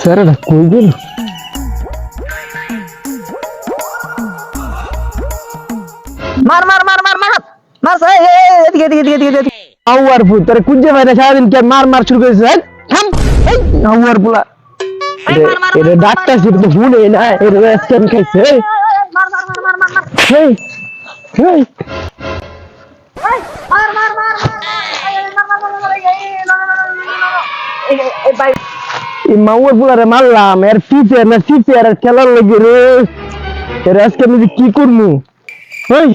স্যারেরা কই গেল? মার মার মার মার মার মার এদিকে এদিকে এদিকে এদিকে এদিকে। আউয়ার ফুল তোরে কুঁজে ভাই না সারাদিন কে মার মার শুরু করেছিস? এই, থাম। এই আউয়ার ফুলা এটা ডাক্তার ছিল তো ভুল এই না এটা স্ক্যান খাইছে। এই, মার মার মার মার মার মার এই, এই, মার মার মার ভাই এই মাউয়ার ফুলারে মারলাম এর ফিফে না ফিফে আর খেলার লাগে রে। এর আজকে আমি যে কি করবো? এই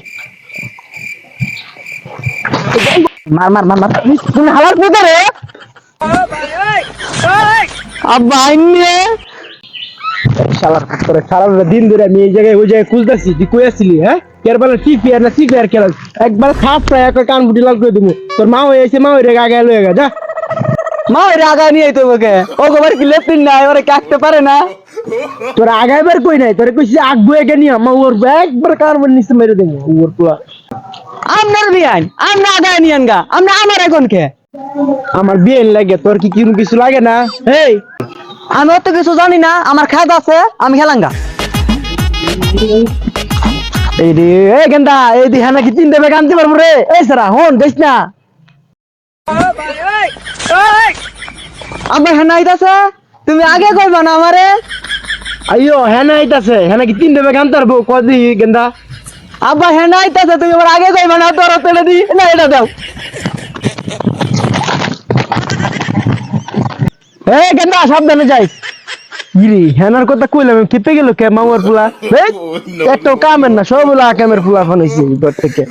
মার মার মার মার তুমি হালার কোথা রে? আব্বা আইনে শালার করে সারা দিন ধরে আমি এই জায়গায় ওই জায়গায় খুঁজতেছি তুই কই আসছিলি? হ্যাঁ এর বেলা ফিফি আর না ফিফি আর খেলা একবার খাস না এক কান ফুটি লাল করে দিব। তোর মা হয়ে এসে মা হয়ে আগে লয়ে গা যা। মা এর আগা নিয়ে আইতো ওকে ও গোবার কি লেফটিন না এবারে কাটতে পারে না। তোর আগাইবার কই নাই তোর কইছি আগবো একে নিয়ে মা ওর একবার কান ফুটি নিচে মেরে দেবো ওর পুরা। আমনার বিয়ান আমনা আগা নিয়ান গা আমনা আমার এখন কে আমার বিয়ে লাগে তোর কি কিছু লাগে না? এই আমি অত কিছু জানি না আমার খাদ আছে আমি খেলাঙ্গা। এই রে এই গেন্দা এই দি হ্যাঁ নাকি চিনতে বেগ আনতে পারবো রে। এই সারা হন দেখ না আমার হেনা আইতাছে তুমি আগে কইবা না আমারে। আইয়ো হ্যাঁ না আইতাছে হ্যাঁ নাকি চিনতে বেগ আনতে পারবো কদি গেন্দা। আব্বা হেনা আইতাছে তুমি আমার আগে কইবা না তোর তেলে দি না এটা দাও। এই গেন্দা সাবধানে যাই। ইরে হ্যানার কথা কইলাম খেপে গেল কে মামার পুলা। এই একটা কামের না সবগুলা কামের পুলা ফোন হইছে ঘর থেকে।